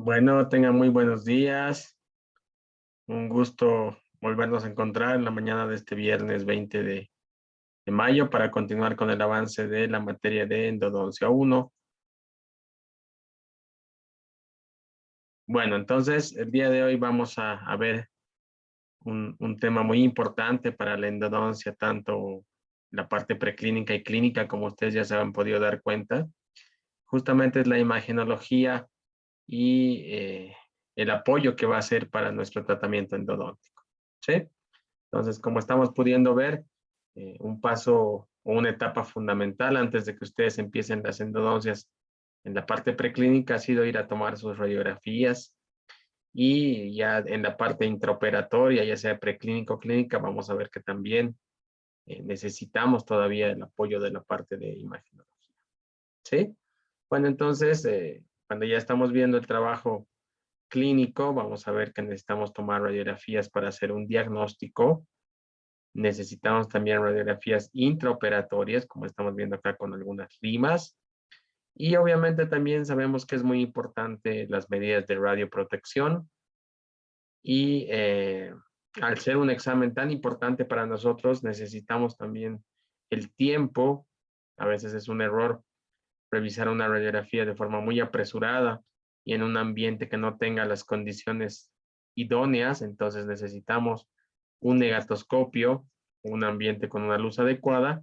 Bueno, tengan muy buenos días. Un gusto volvernos a encontrar en la mañana de este viernes 20 de mayo para continuar con el avance de la materia de endodoncia uno. Bueno, entonces el día de hoy vamos a ver un tema muy importante para la endodoncia, tanto la parte preclínica y clínica, como ustedes ya se han podido dar cuenta. Justamente es la imagenología y el apoyo que va a ser para nuestro tratamiento endodóntico. ¿Sí? Entonces, como estamos pudiendo ver, un paso o una etapa fundamental antes de que ustedes empiecen las endodoncias en la parte preclínica ha sido ir a tomar sus radiografías y ya en la parte intraoperatoria, ya sea preclínica o clínica, vamos a ver que también necesitamos todavía el apoyo de la parte de imagenología. ¿Sí? Bueno, entonces, cuando ya estamos viendo el trabajo clínico, vamos a ver que necesitamos tomar radiografías para hacer un diagnóstico. Necesitamos también radiografías intraoperatorias, como estamos viendo acá con algunas limas. Y obviamente también sabemos que es muy importante las medidas de radioprotección. Y al ser un examen tan importante para nosotros, necesitamos también el tiempo. A veces es un error revisar una radiografía de forma muy apresurada y en un ambiente que no tenga las condiciones idóneas. Entonces necesitamos un negatoscopio, un ambiente con una luz adecuada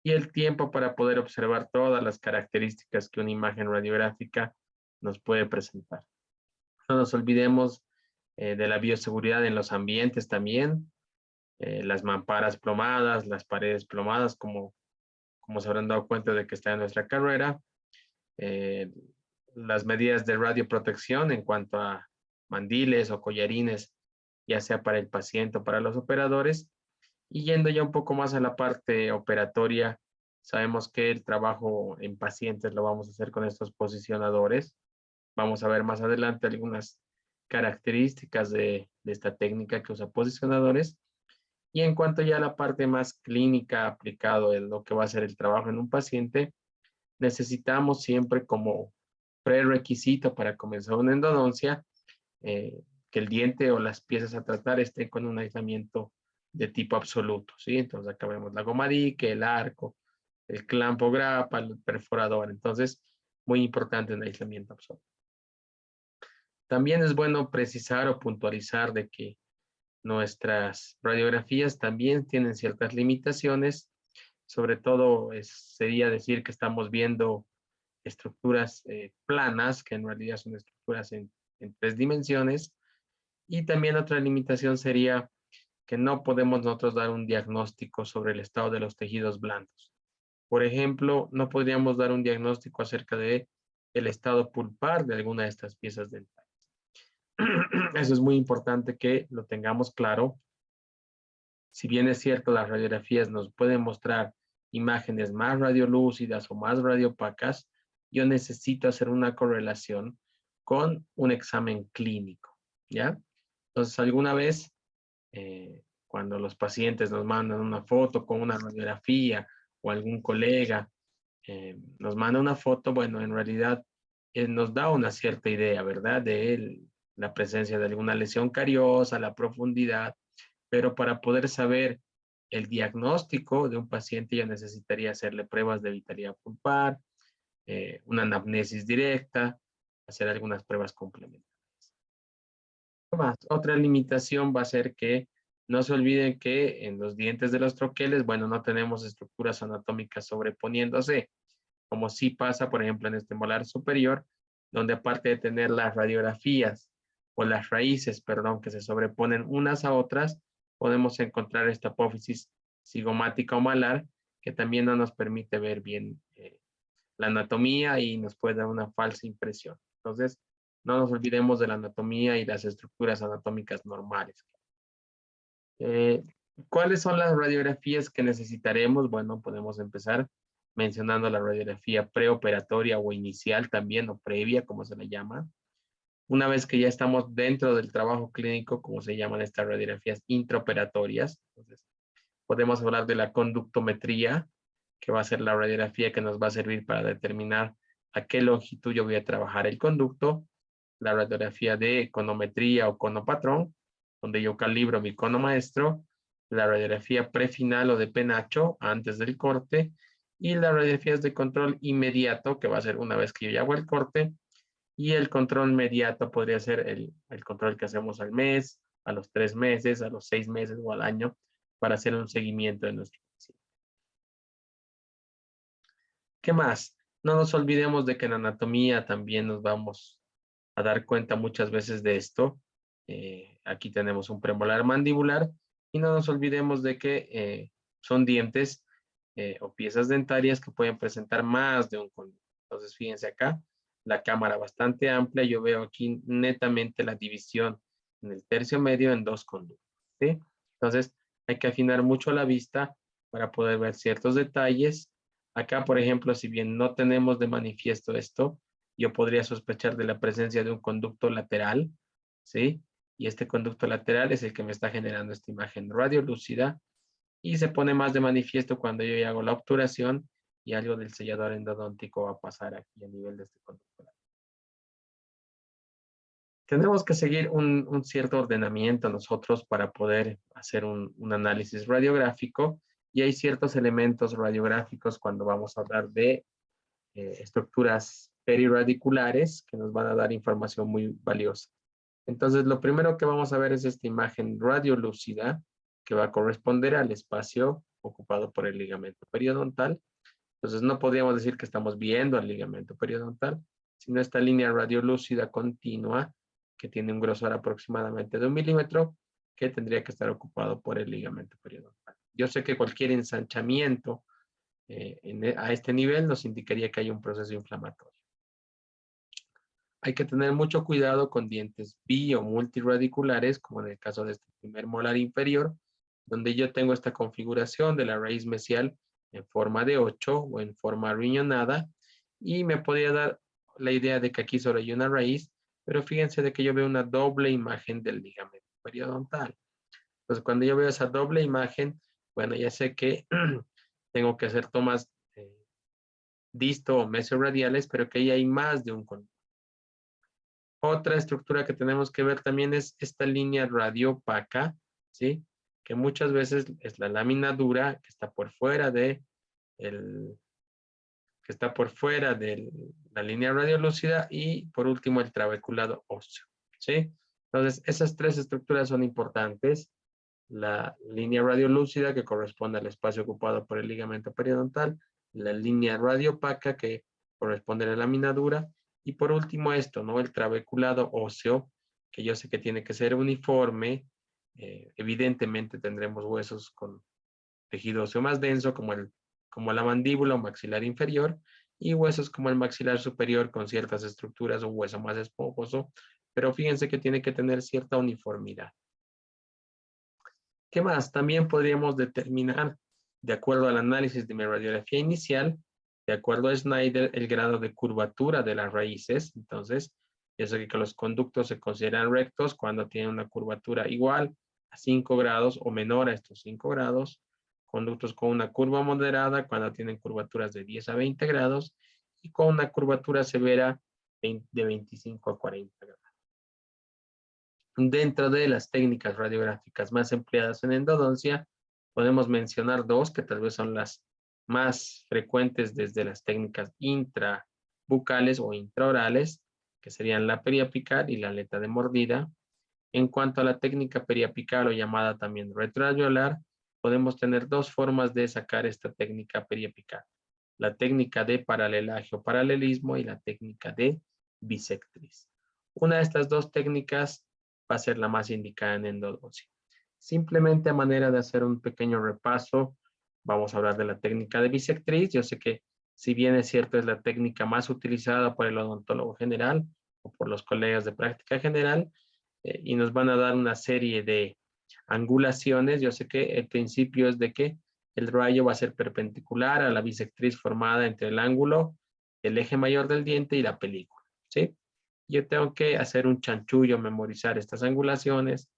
y el tiempo para poder observar todas las características que una imagen radiográfica nos puede presentar. No nos olvidemos de la bioseguridad en los ambientes también, las mamparas plomadas, las paredes plomadas, como se habrán dado cuenta de que está en nuestra carrera, eh, las medidas de radioprotección en cuanto a mandiles o collarines, ya sea para el paciente o para los operadores. Y yendo ya un poco más a la parte operatoria, sabemos que el trabajo en pacientes lo vamos a hacer con estos posicionadores. Vamos a ver más adelante algunas características de esta técnica que usa posicionadores. Y en cuanto ya a la parte más clínica aplicado en lo que va a ser el trabajo en un paciente, necesitamos siempre como prerequisito para comenzar una endodoncia eh, que el diente o las piezas a tratar estén con un aislamiento de tipo absoluto, ¿sí? Entonces acá vemos la goma dique, el arco, el clampo grapa, el perforador. Entonces, muy importante el aislamiento absoluto. También es bueno precisar o puntualizar de que nuestras radiografías también tienen ciertas limitaciones. Sobre todo sería decir que estamos viendo estructuras planas, que en realidad son estructuras en tres dimensiones. Y también otra limitación sería que no podemos nosotros dar un diagnóstico sobre el estado de los tejidos blandos. Por ejemplo, no podríamos dar un diagnóstico acerca de el estado pulpar de alguna de estas piezas dentales. Eso es muy importante que lo tengamos claro. Si bien es cierto, las radiografías nos pueden mostrar imágenes más radiolúcidas o más radiopacas, yo necesito hacer una correlación con un examen clínico, ¿ya? Entonces, alguna vez, cuando los pacientes nos mandan una foto con una radiografía o algún colega nos manda una foto, bueno, en realidad nos da una cierta idea, ¿verdad? La presencia de alguna lesión cariosa, la profundidad, pero para poder saber el diagnóstico de un paciente yo necesitaría hacerle pruebas de vitalidad pulpar, una anamnesis directa, hacer algunas pruebas complementarias. Más, otra limitación va a ser que no se olviden que en los dientes de los troqueles, bueno, no tenemos estructuras anatómicas sobreponiéndose, como sí pasa, por ejemplo, en este molar superior, donde aparte de tener las radiografías o las raíces, perdón, que se sobreponen unas a otras, podemos encontrar esta apófisis cigomática o malar, que también no nos permite ver bien la anatomía y nos puede dar una falsa impresión. Entonces, no nos olvidemos de la anatomía y las estructuras anatómicas normales. Eh, ¿Cuáles son las radiografías que necesitaremos? Bueno, podemos empezar mencionando la radiografía preoperatoria o inicial también, o previa, como se le llama. Una vez que ya estamos dentro del trabajo clínico, como se llaman estas radiografías intraoperatorias, entonces podemos hablar de la conductometría, que va a ser la radiografía que nos va a servir para determinar a qué longitud yo voy a trabajar el conducto. la radiografía de econometría o conopatrón, donde yo calibro mi cono maestro, la radiografía prefinal o de penacho antes del corte, y las radiografías de control inmediato, que va a ser una vez que yo ya hago el corte, y el control inmediato podría ser el control que hacemos al mes, a los 3 meses, a los 6 meses o al año, para hacer un seguimiento de nuestro paciente. ¿Qué más? No nos olvidemos de que en anatomía también nos vamos a dar cuenta muchas veces de esto. Aquí tenemos un premolar mandibular y no nos olvidemos de que son dientes o piezas dentarias que pueden presentar más de un conducto. Entonces, fíjense acá, la cámara bastante amplia. Yo veo aquí netamente la división en el tercio medio en dos conductos, ¿sí? Entonces, hay que afinar mucho la vista para poder ver ciertos detalles. Acá, por ejemplo, si bien no tenemos de manifiesto esto, yo podría sospechar de la presencia de un conducto lateral, ¿sí? Y este conducto lateral es el que me está generando esta imagen radiolúcida y se pone más de manifiesto cuando yo ya hago la obturación y algo del sellador endodóntico va a pasar aquí a nivel de este conducto lateral. Tenemos que seguir un cierto ordenamiento nosotros para poder hacer un análisis radiográfico y hay ciertos elementos radiográficos cuando vamos a hablar de estructuras periradiculares que nos van a dar información muy valiosa. Entonces, lo primero que vamos a ver es esta imagen radiolúcida que va a corresponder al espacio ocupado por el ligamento periodontal. Entonces, no podríamos decir que estamos viendo al ligamento periodontal, sino esta línea radiolúcida continua que tiene un grosor aproximadamente de 1 milímetro que tendría que estar ocupado por el ligamento periodontal. Yo sé que cualquier ensanchamiento a este nivel nos indicaría que hay un proceso inflamatorio. Hay que tener mucho cuidado con dientes bi o multiradiculares, como en el caso de este primer molar inferior, donde yo tengo esta configuración de la raíz mesial en forma de 8 o en forma riñonada, y me podría dar la idea de que aquí solo hay una raíz, pero fíjense de que yo veo una doble imagen del ligamento periodontal. Entonces, cuando yo veo esa doble imagen, bueno, ya sé que tengo que hacer tomas disto o mesoradiales, pero que ahí hay más de un conducto. Otra estructura que tenemos que ver también es esta línea radiopaca, ¿sí? Que muchas veces es la lámina dura que está por fuera de la línea radiolúcida y por último el trabeculado óseo, ¿sí? Entonces, esas tres estructuras son importantes. La línea radiolúcida que corresponde al espacio ocupado por el ligamento periodontal, la línea radiopaca que corresponde a la lámina dura y por último esto, ¿no? El trabeculado óseo, que yo sé que tiene que ser uniforme. Evidentemente tendremos huesos con tejido óseo más denso como la mandíbula o maxilar inferior y huesos como el maxilar superior con ciertas estructuras, un hueso más esponjoso, pero fíjense que tiene que tener cierta uniformidad. ¿Qué más? También podríamos determinar, de acuerdo al análisis de mi radiografía inicial, de acuerdo a Schneider, el grado de curvatura de las raíces. Entonces, yo sé que los conductos se consideran rectos cuando tienen una curvatura igual a 5 grados o menor a estos 5 grados. Conductos con una curva moderada cuando tienen curvaturas de 10 a 20 grados y con una curvatura severa de 25 a 40 grados. Dentro de las técnicas radiográficas más empleadas en endodoncia, podemos mencionar dos que tal vez son las más frecuentes desde las técnicas intrabucales o intraorales, que serían la periapical y la aleta de mordida. En cuanto a la técnica periapical o llamada también retroalveolar, podemos tener dos formas de sacar esta técnica periapical. La técnica de paralelaje o paralelismo y la técnica de bisectriz. Una de estas dos técnicas va a ser la más indicada en endodoncia. Simplemente a manera de hacer un pequeño repaso, vamos a hablar de la técnica de bisectriz. Yo sé que si bien es cierto es la técnica más utilizada por el odontólogo general o por los colegas de práctica general, y nos van a dar una serie de angulaciones. Yo sé que el principio es de que el rayo va a ser perpendicular a la bisectriz formada entre el ángulo, el eje mayor del diente y la película, ¿sí? Yo tengo que hacer un chanchullo, memorizar estas angulaciones.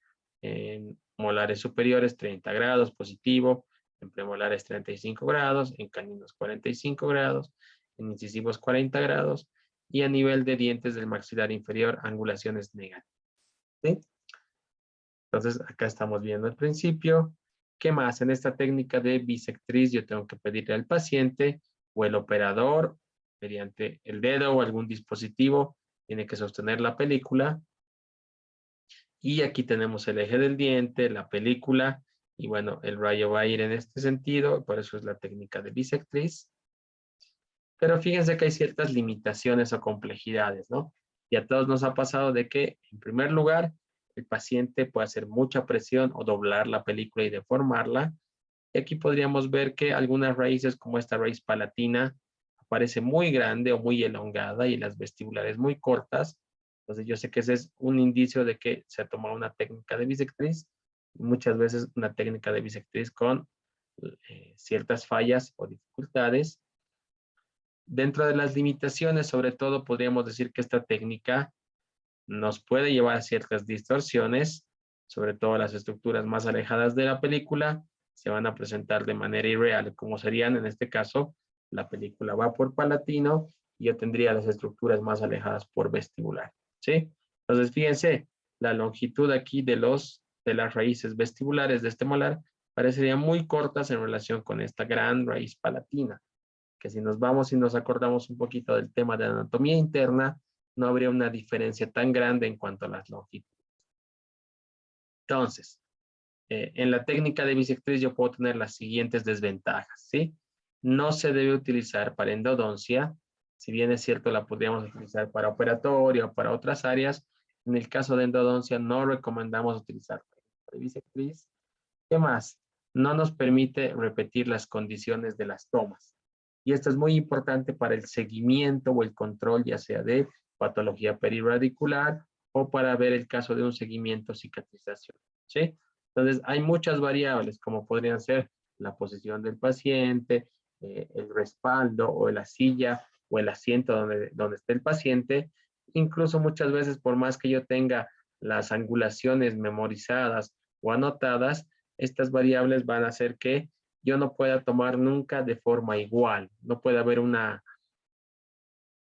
En molares superiores 30 grados positivo, en premolares 35 grados, en caninos 45 grados, en incisivos 40 grados y a nivel de dientes del maxilar inferior, angulaciones negativas. ¿Sí? Entonces, acá estamos viendo el principio. ¿Qué más? En esta técnica de bisectriz, yo tengo que pedirle al paciente o el operador, mediante el dedo o algún dispositivo, tiene que sostener la película. Y aquí tenemos el eje del diente, la película, y bueno, el rayo va a ir en este sentido, por eso es la técnica de bisectriz. Pero fíjense que hay ciertas limitaciones o complejidades, ¿no? Y a todos nos ha pasado de que, en primer lugar, el paciente puede hacer mucha presión o doblar la película y deformarla. Y aquí podríamos ver que algunas raíces, como esta raíz palatina, aparece muy grande o muy elongada y las vestibulares muy cortas. Entonces yo sé que ese es un indicio de que se ha tomado una técnica de bisectriz, y muchas veces una técnica de bisectriz con ciertas fallas o dificultades. Dentro de las limitaciones, sobre todo, podríamos decir que esta técnica nos puede llevar a ciertas distorsiones, sobre todo las estructuras más alejadas de la película, se van a presentar de manera irreal, como serían en este caso, la película va por palatino y yo tendría las estructuras más alejadas por vestibular, ¿sí? Entonces, fíjense, la longitud aquí de las raíces vestibulares de este molar parecerían muy cortas en relación con esta gran raíz palatina, que si nos vamos y nos acordamos un poquito del tema de anatomía interna, no habría una diferencia tan grande en cuanto a las longitudes. Entonces, en la técnica de bisectriz yo puedo tener las siguientes desventajas, ¿sí? No se debe utilizar para endodoncia, si bien es cierto la podríamos utilizar para operatorio o para otras áreas, en el caso de endodoncia no recomendamos utilizar técnica de bisectriz. ¿Qué más? No nos permite repetir las condiciones de las tomas. Y esto es muy importante para el seguimiento o el control, ya sea de patología periradicular o para ver el caso de un seguimiento cicatrización. ¿Sí? Entonces, hay muchas variables, como podrían ser la posición del paciente, el respaldo o la silla o el asiento donde esté el paciente. Incluso muchas veces, por más que yo tenga las angulaciones memorizadas o anotadas, estas variables van a hacer que yo no pueda tomar nunca de forma igual. No puede haber una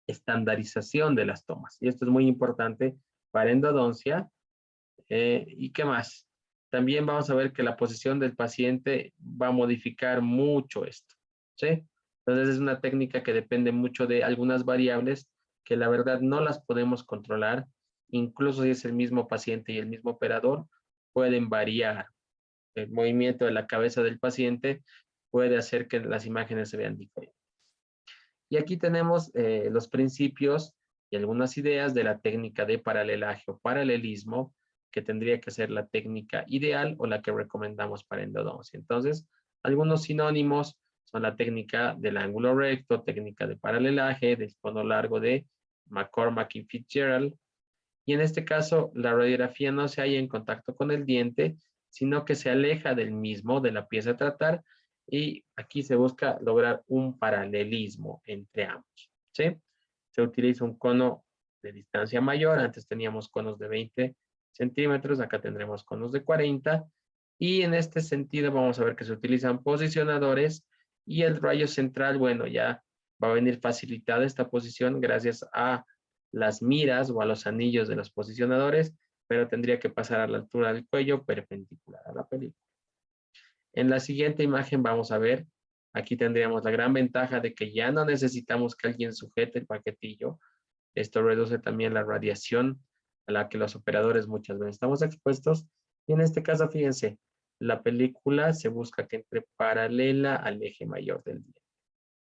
estandarización de las tomas. Y esto es muy importante para endodoncia. ¿Y qué más? También vamos a ver que la posición del paciente va a modificar mucho esto. ¿Sí? Entonces es una técnica que depende mucho de algunas variables que la verdad no las podemos controlar. Incluso si es el mismo paciente y el mismo operador, pueden variar. El movimiento de la cabeza del paciente puede hacer que las imágenes se vean diferentes. Y aquí tenemos los principios y algunas ideas de la técnica de paralelaje o paralelismo, que tendría que ser la técnica ideal o la que recomendamos para endodoncia. Entonces, algunos sinónimos son la técnica del ángulo recto, técnica de paralelaje, del cono largo de McCormack y Fitzgerald. Y en este caso, la radiografía no se halla en contacto con el diente, sino que se aleja del mismo, de la pieza a tratar, y aquí se busca lograr un paralelismo entre ambos, ¿sí? Se utiliza un cono de distancia mayor, antes teníamos conos de 20 centímetros, acá tendremos conos de 40, y en este sentido vamos a ver que se utilizan posicionadores, y el rayo central, bueno, ya va a venir facilitada esta posición gracias a las miras o a los anillos de los posicionadores, pero tendría que pasar a la altura del cuello perpendicular a la película. En la siguiente imagen vamos a ver, aquí tendríamos la gran ventaja de que ya no necesitamos que alguien sujete el paquetillo. Esto reduce también la radiación a la que los operadores muchas veces estamos expuestos. Y en este caso, fíjense, la película se busca que entre paralela al eje mayor del diente.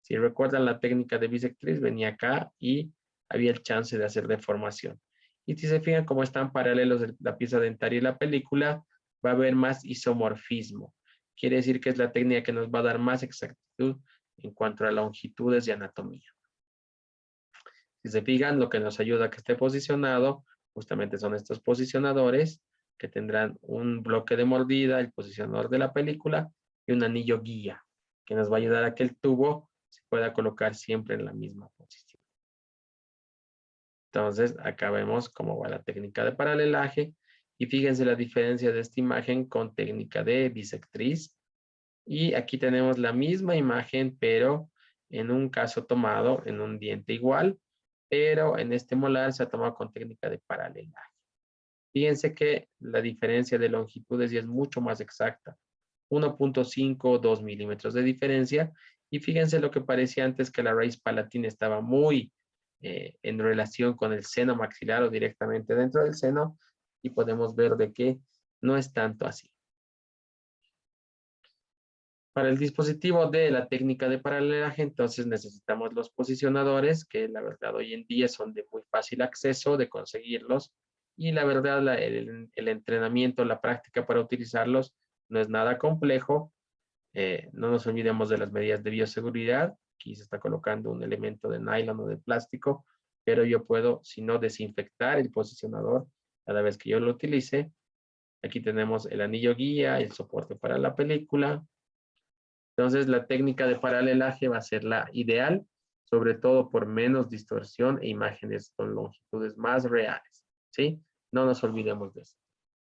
Si recuerdan la técnica de bisectriz, venía acá y había el chance de hacer deformación. Y si se fijan cómo están paralelos la pieza dentaria y la película, va a haber más isomorfismo. Quiere decir que es la técnica que nos va a dar más exactitud en cuanto a longitudes y anatomía. Si se fijan, lo que nos ayuda a que esté posicionado, justamente son estos posicionadores que tendrán un bloque de mordida, el posicionador de la película y un anillo guía, que nos va a ayudar a que el tubo se pueda colocar siempre en la misma posición. Entonces, acá vemos cómo va la técnica de paralelaje y fíjense la diferencia de esta imagen con técnica de bisectriz. Y aquí tenemos la misma imagen, pero en un caso tomado en un diente igual, pero en este molar se ha tomado con técnica de paralelaje. Fíjense que la diferencia de longitudes ya es mucho más exacta. 1.5 o 2 milímetros de diferencia. Y fíjense lo que parecía antes, que la raíz palatina estaba muy en relación con el seno maxilar o directamente dentro del seno. Y podemos ver de que no es tanto así. Para el dispositivo de la técnica de paralelaje, entonces necesitamos los posicionadores, que la verdad hoy en día son de muy fácil acceso, de conseguirlos. Y la verdad, el entrenamiento, la práctica para utilizarlos no es nada complejo. No nos olvidemos de las medidas de bioseguridad. Aquí se está colocando un elemento de nylon o de plástico, pero yo puedo, si no, desinfectar el posicionador cada vez que yo lo utilice. Aquí tenemos el anillo guía, el soporte para la película. Entonces, la técnica de paralelaje va a ser la ideal, sobre todo por menos distorsión e imágenes con longitudes más reales, ¿sí? No nos olvidemos de eso.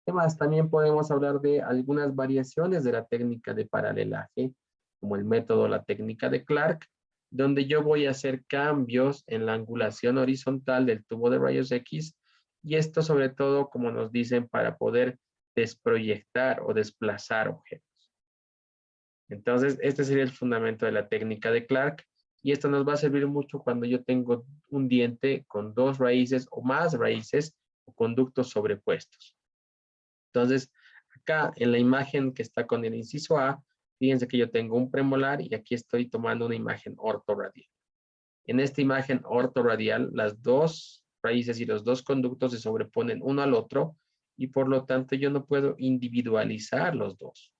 Además, también podemos hablar de algunas variaciones de la técnica de paralelaje, como el método, la técnica de Clark, donde yo voy a hacer cambios en la angulación horizontal del tubo de rayos X, y esto sobre todo, como nos dicen, para poder desproyectar o desplazar objetos. Entonces, este sería el fundamento de la técnica de Clark, y esto nos va a servir mucho cuando yo tengo un diente con dos raíces o más raíces o conductos sobrepuestos. Entonces, acá en la imagen que está con el inciso A, fíjense que yo tengo un premolar y aquí estoy tomando una imagen ortorradial. En esta imagen ortorradial, las dos raíces y los dos conductos se sobreponen uno al otro, y por lo tanto yo no puedo individualizar los dos.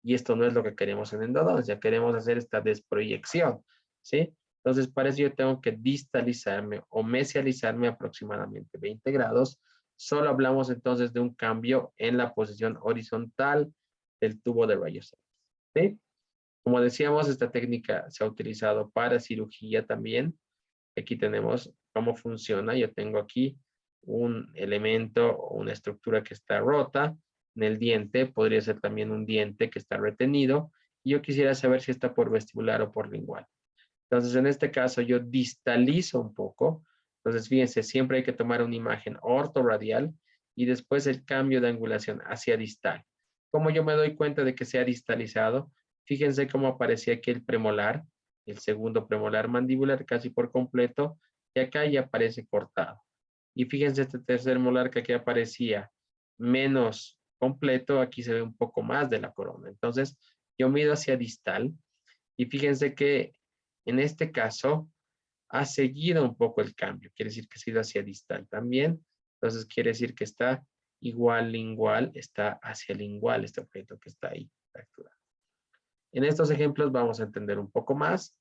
Y esto no es lo que queremos en endodoncia, queremos hacer esta desproyección, ¿sí? Entonces, para eso yo tengo que distalizarme o mesializarme aproximadamente 20 grados. Solo hablamos entonces de un cambio en la posición horizontal del tubo de rayos X, ¿sí? Como decíamos, esta técnica se ha utilizado para cirugía también. Aquí tenemos cómo funciona. Yo tengo aquí un elemento o una estructura que está rota en el diente. Podría ser también un diente que está retenido. Y yo quisiera saber si está por vestibular o por lingual. Entonces, en este caso, yo distalizo un poco. Entonces, fíjense, siempre hay que tomar una imagen ortorradial y después el cambio de angulación hacia distal. ¿Cómo yo me doy cuenta de que se ha distalizado? Fíjense cómo aparecía aquí el premolar, el segundo premolar mandibular casi por completo, y acá ya aparece cortado. Y fíjense este tercer molar que aquí aparecía menos completo, aquí se ve un poco más de la corona. Entonces, yo mido hacia distal y fíjense que en este caso ha seguido un poco el cambio. Quiere decir que ha sido hacia distal también. Entonces, quiere decir que está igual, lingual, está hacia lingual este objeto que está ahí fracturado. En estos ejemplos vamos a entender un poco más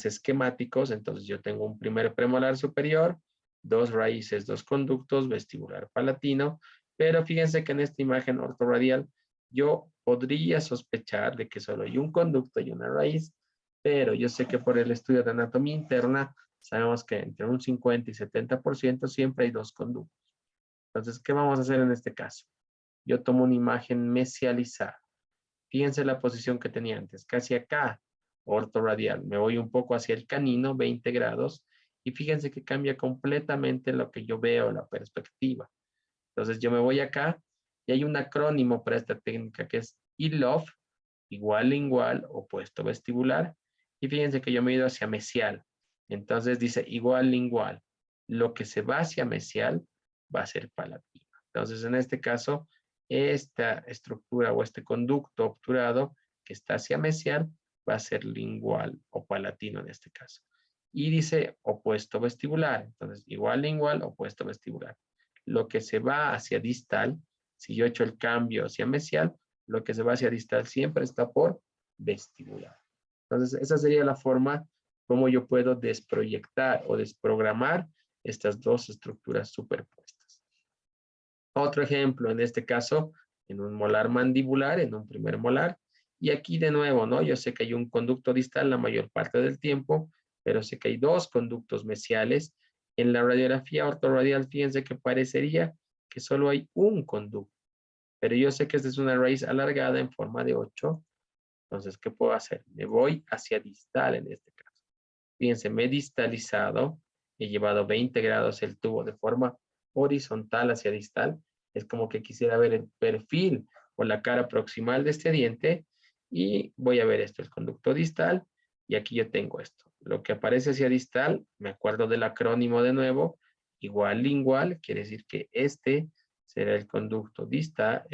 esquemáticos. Entonces yo tengo un primer premolar superior, dos raíces, dos conductos, vestibular palatino, pero fíjense que en esta imagen ortorradial yo podría sospechar de que solo hay un conducto y una raíz, pero yo sé que por el estudio de anatomía interna sabemos que entre un 50 y 70% siempre hay dos conductos. Entonces, ¿qué vamos a hacer en este caso? Yo tomo una imagen mesializada. Fíjense la posición que tenía antes, casi acá, ortorradial. Me voy un poco hacia el canino, 20 grados, y fíjense que cambia completamente lo que yo veo, la perspectiva. Entonces yo me voy acá y hay un acrónimo para esta técnica que es ILOF, igual lingual, opuesto vestibular. Y fíjense que yo me he ido hacia mesial. Entonces dice igual lingual. Lo que se va hacia mesial va a ser palatino. Entonces en este caso, esta estructura o este conducto obturado que está hacia mesial va a ser lingual o palatino en este caso. Y dice opuesto vestibular. Entonces igual lingual, opuesto vestibular. Lo que se va hacia distal, si yo he hecho el cambio hacia mesial, lo que se va hacia distal siempre está por vestibular. Entonces, esa sería la forma como yo puedo desproyectar o desprogramar estas dos estructuras superpuestas. Otro ejemplo, en este caso, en un molar mandibular, en un primer molar, y aquí de nuevo, ¿no? Yo sé que hay un conducto distal la mayor parte del tiempo, pero sé que hay dos conductos mesiales. En la radiografía ortorradial, fíjense que parecería que solo hay un conducto, pero yo sé que esta es una raíz alargada en forma de 8. Entonces, ¿qué puedo hacer? Me voy hacia distal en este caso. Fíjense, me he distalizado he llevado 20 grados el tubo de forma horizontal hacia distal. Es como que quisiera ver el perfil o la cara proximal de este diente y voy a ver esto, el conducto distal, y aquí yo tengo esto. Lo que aparece hacia distal, me acuerdo del acrónimo de nuevo, igual lingual, quiere decir que este será el conducto distal,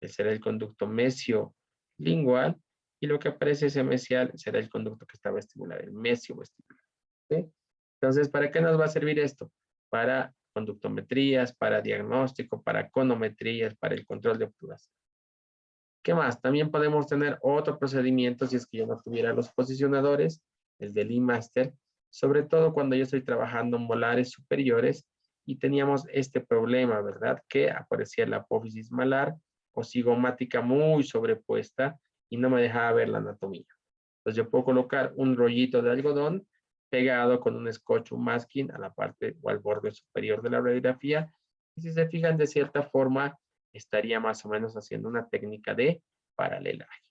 será el conducto mesiolingual, y lo que aparece hacia mesial será el conducto que está vestibular, el mesio vestibular. ¿Sí? Entonces, ¿para qué nos va a servir esto? Para conductometrías, para diagnóstico, para conometrías, para el control de obturación. ¿Qué más? También podemos tener otro procedimiento si es que yo no tuviera los posicionadores, el del E-Master, sobre todo cuando yo estoy trabajando en molares superiores y teníamos este problema, ¿verdad? Que aparecía la apófisis malar o cigomática muy sobrepuesta y no me dejaba ver la anatomía. Entonces yo puedo colocar un rollito de algodón pegado con un scotch, un masking a la parte o al borde superior de la radiografía. Y si se fijan, de cierta forma, estaría más o menos haciendo una técnica de paralelaje.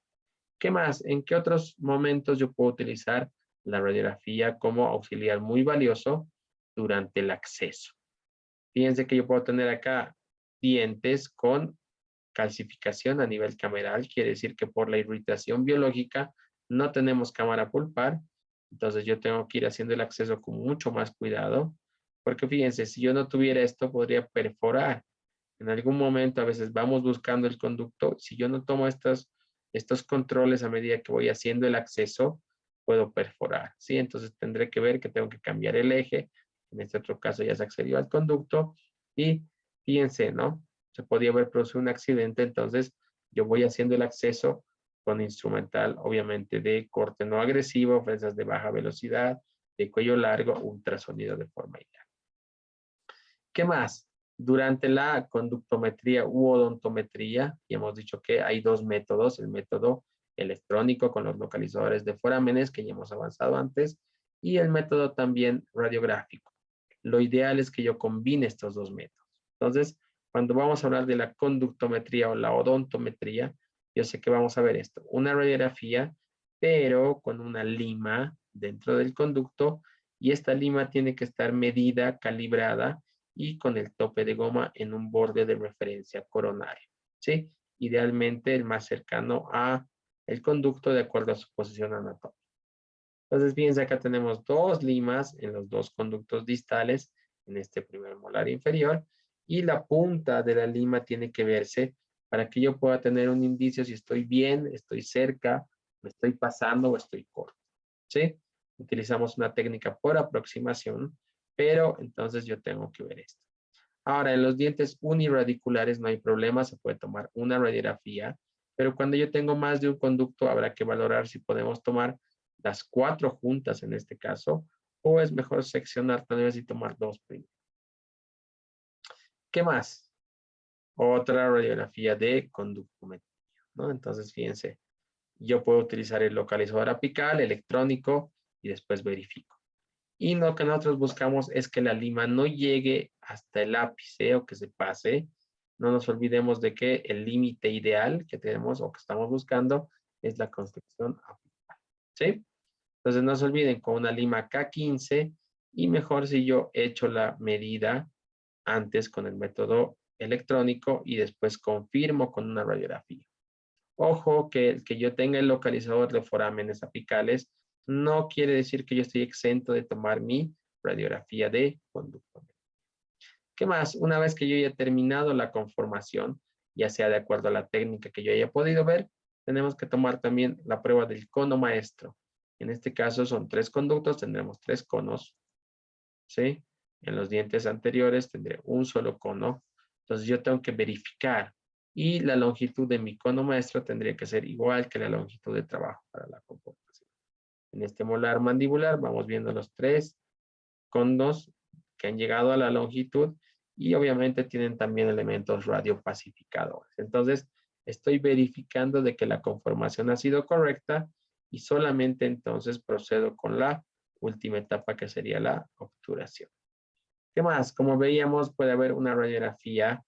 ¿Qué más? ¿En qué otros momentos yo puedo utilizar la radiografía como auxiliar muy valioso durante el acceso? Fíjense que yo puedo tener acá dientes con calcificación a nivel cameral, quiere decir que por la irritación biológica no tenemos cámara pulpar, entonces yo tengo que ir haciendo el acceso con mucho más cuidado, porque fíjense, si yo no tuviera esto, podría perforar. En algún momento a veces vamos buscando el conducto, si yo no tomo estos controles a medida que voy haciendo el acceso, puedo perforar, ¿sí? Entonces tendré que ver que tengo que cambiar el eje, en este otro caso ya se accedió al conducto, y fíjense, ¿no? Se podía haber producido un accidente, entonces yo voy haciendo el acceso con instrumental, obviamente, de corte no agresivo, fresas de baja velocidad, de cuello largo, ultrasonido de forma ideal. ¿Qué más? Durante la conductometría u odontometría, y hemos dicho que hay dos métodos, el método electrónico con los localizadores de forámenes, que ya hemos avanzado antes, y el método también radiográfico. Lo ideal es que yo combine estos dos métodos. Entonces, cuando vamos a hablar de la conductometría o la odontometría, yo sé que vamos a ver esto, una radiografía, pero con una lima dentro del conducto, y esta lima tiene que estar medida, calibrada, y con el tope de goma en un borde de referencia coronario, ¿sí? Idealmente el más cercano a el conducto de acuerdo a su posición anatómica. Entonces, fíjense, acá tenemos dos limas en los dos conductos distales, en este primer molar inferior, y la punta de la lima tiene que verse para que yo pueda tener un indicio si estoy bien, estoy cerca, me estoy pasando o estoy corto, ¿sí? Utilizamos una técnica por aproximación, pero entonces yo tengo que ver esto. Ahora, en los dientes unirradiculares no hay problema, se puede tomar una radiografía, pero cuando yo tengo más de un conducto habrá que valorar si podemos tomar las 4 juntas en este caso, o es mejor seccionar tal vez y tomar 2 primero. ¿Qué más? Otra radiografía de conductometría, ¿no? Entonces, fíjense, yo puedo utilizar el localizador apical, electrónico, y después verifico. Y lo que nosotros buscamos es que la lima no llegue hasta el ápice o que se pase. No nos olvidemos de que el límite ideal que tenemos o que estamos buscando es la construcción apical, ¿sí? Entonces no se olviden con una lima K15 y mejor si yo echo la medida antes con el método electrónico y después confirmo con una radiografía. Ojo que el que yo tenga el localizador de forámenes apicales no quiere decir que yo estoy exento de tomar mi radiografía de conducto. ¿Qué más? Una vez que yo haya terminado la conformación, ya sea de acuerdo a la técnica que yo haya podido ver, tenemos que tomar también la prueba del cono maestro. En este caso son 3 conductos, tendremos 3 conos, ¿sí? En los dientes anteriores tendré un solo cono. Entonces yo tengo que verificar. Y la longitud de mi cono maestro tendría que ser igual que la longitud de trabajo para la conformación. En este molar mandibular vamos viendo los 3 conos que han llegado a la longitud y obviamente tienen también elementos radiopacificadores. Entonces, estoy verificando de que la conformación ha sido correcta y solamente entonces procedo con la última etapa que sería la obturación. ¿Qué más? Como veíamos, puede haber una radiografía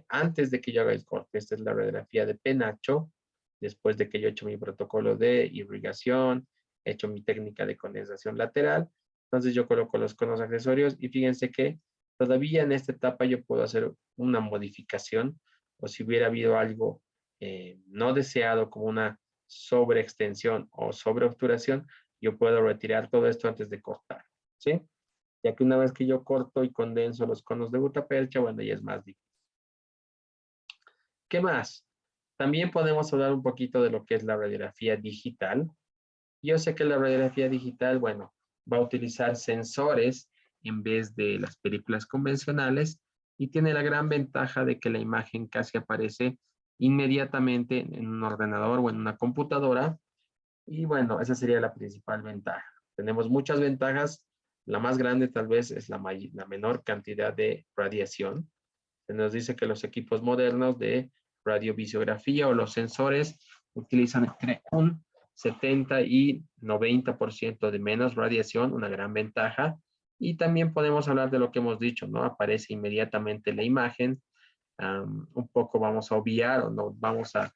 antes de que yo haga el corte. Esta es la radiografía de penacho, después de que yo he hecho mi protocolo de irrigación, he hecho mi técnica de condensación lateral, Entonces yo coloco los conos accesorios y fíjense que todavía en esta etapa yo puedo hacer una modificación o si hubiera habido algo no deseado como una sobreextensión o sobreobturación, yo puedo retirar todo esto antes de cortar, ¿sí? Ya que una vez que yo corto y condenso los conos de gutapercha, bueno, ya es más difícil. ¿Qué más? También podemos hablar un poquito de lo que es la radiografía digital. Yo sé que la radiografía digital, bueno, va a utilizar sensores en vez de las películas convencionales y tiene la gran ventaja de que la imagen casi aparece inmediatamente en un ordenador o en una computadora. Y bueno, esa sería la principal ventaja. Tenemos muchas ventajas. La más grande tal vez es la menor cantidad de radiación. Se nos dice que los equipos modernos de radiovisiografía o los sensores utilizan entre un 70 y 90% de menos radiación, una gran ventaja. Y también podemos hablar de lo que hemos dicho, ¿no? Aparece inmediatamente la imagen. Un poco vamos a obviar o no vamos a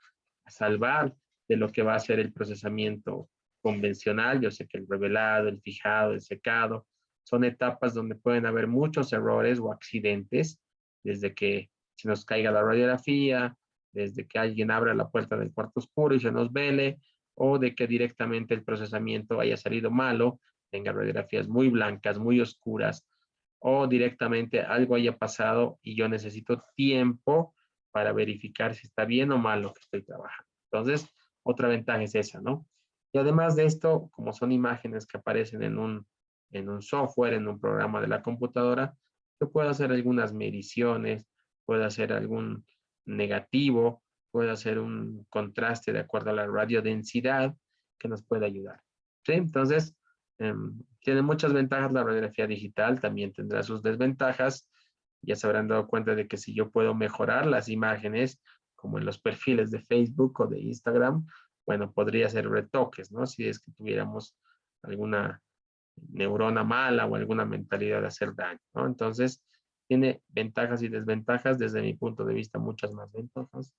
salvar de lo que va a ser el procesamiento convencional. Yo sé que el revelado, el fijado, el secado, son etapas donde pueden haber muchos errores o accidentes, desde que se nos caiga la radiografía, desde que alguien abra la puerta del cuarto oscuro y se nos vele, o de que directamente el procesamiento haya salido malo, tenga radiografías muy blancas, muy oscuras, o directamente algo haya pasado y yo necesito tiempo para verificar si está bien o mal lo que estoy trabajando. Entonces, otra ventaja es esa, ¿no? Y además de esto, como son imágenes que aparecen en un software, en un programa de la computadora, yo puedo hacer algunas mediciones, puedo hacer algún negativo, puedo hacer un contraste de acuerdo a la radiodensidad que nos puede ayudar. ¿Sí? Entonces, tiene muchas ventajas la radiografía digital, también tendrá sus desventajas. Ya se habrán dado cuenta de que si yo puedo mejorar las imágenes, como en los perfiles de Facebook o de Instagram, bueno, podría hacer retoques, ¿no? Si es que tuviéramos alguna neurona mala o alguna mentalidad de hacer daño, ¿no? Entonces, tiene ventajas y desventajas, desde mi punto de vista, muchas más ventajas.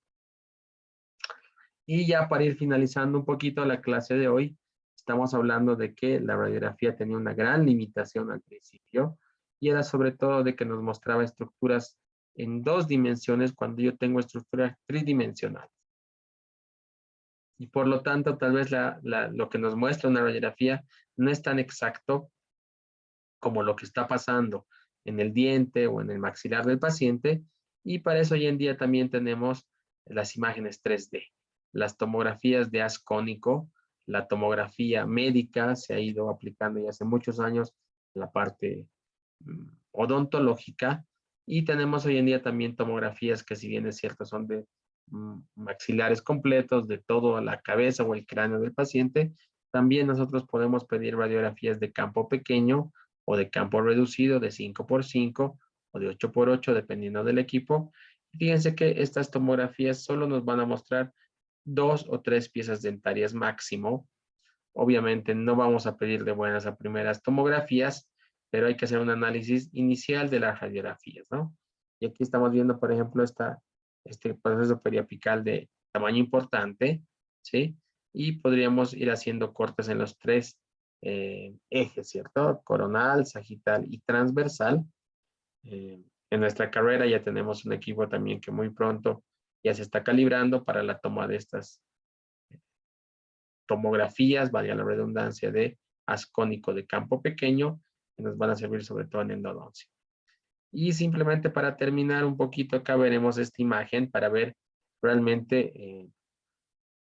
Y ya para ir finalizando un poquito la clase de hoy, estamos hablando de que la radiografía tenía una gran limitación al principio y era sobre todo de que nos mostraba estructuras en 2 dimensiones cuando yo tengo estructuras tridimensionales. Y por lo tanto, tal vez lo que nos muestra una radiografía no es tan exacto como lo que está pasando en el diente o en el maxilar del paciente. Y para eso hoy en día también tenemos las imágenes 3D, las tomografías de haz cónico, la tomografía médica se ha ido aplicando ya hace muchos años en la parte odontológica y tenemos hoy en día también tomografías que si bien es cierto son de maxilares completos, de toda la cabeza o el cráneo del paciente, también nosotros podemos pedir radiografías de campo pequeño o de campo reducido de 5x5 o de 8x8, dependiendo del equipo. Fíjense que estas tomografías solo nos van a mostrar 2 o 3 piezas dentarias máximo. Obviamente no vamos a pedir de buenas a primeras tomografías, pero hay que hacer un análisis inicial de las radiografías, ¿no? Y aquí estamos viendo, por ejemplo, este proceso periapical de tamaño importante, ¿sí? Y podríamos ir haciendo cortes en los 3 ejes, ¿cierto? Coronal, sagital y transversal. En nuestra carrera ya tenemos un equipo también que muy pronto ya se está calibrando para la toma de estas tomografías, valga la redundancia, de haz cónico de campo pequeño, que nos van a servir sobre todo en endodoncia. Y simplemente para terminar un poquito acá veremos esta imagen para ver realmente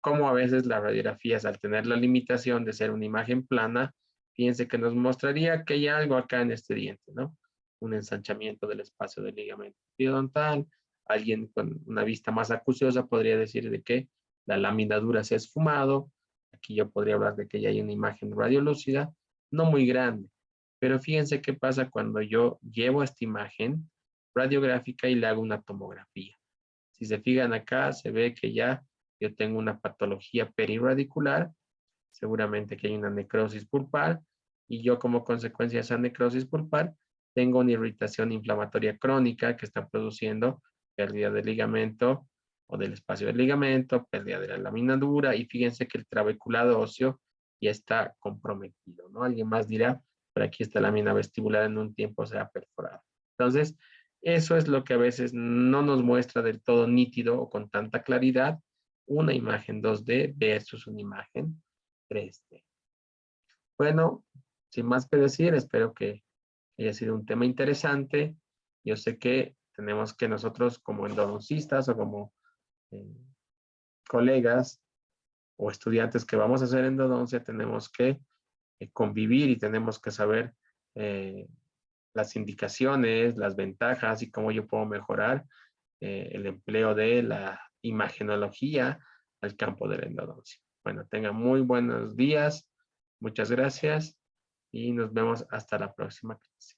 cómo a veces las radiografías, al tener la limitación de ser una imagen plana, fíjense que nos mostraría que hay algo acá en este diente, ¿no? Un ensanchamiento del espacio del ligamento periodontal. Alguien con una vista más acuciosa podría decir de que la lámina dura se ha esfumado. Aquí yo podría hablar de que ya hay una imagen radiolúcida, no muy grande. Pero fíjense qué pasa cuando yo llevo esta imagen radiográfica y le hago una tomografía. Si se fijan acá, se ve que ya yo tengo una patología perirradicular, seguramente que hay una necrosis pulpar, y yo como consecuencia de esa necrosis pulpar, tengo una irritación inflamatoria crónica que está produciendo pérdida del ligamento o del espacio del ligamento, pérdida de la lámina dura, y fíjense que el trabeculado óseo ya está comprometido, ¿no? Alguien más dirá, por aquí esta lámina vestibular en un tiempo será perforada. Entonces, eso es lo que a veces no nos muestra del todo nítido o con tanta claridad una imagen 2D versus una imagen 3D. Bueno, sin más que decir, espero que haya sido un tema interesante. Yo sé que tenemos que nosotros como endodoncistas o como eh, colegas o estudiantes que vamos a hacer endodoncia, tenemos que convivir y tenemos que saber eh, las indicaciones, las ventajas y cómo yo puedo mejorar el empleo de la imagenología al campo de la endodoncia. Bueno, tengan muy buenos días. Muchas gracias y nos vemos hasta la próxima clase.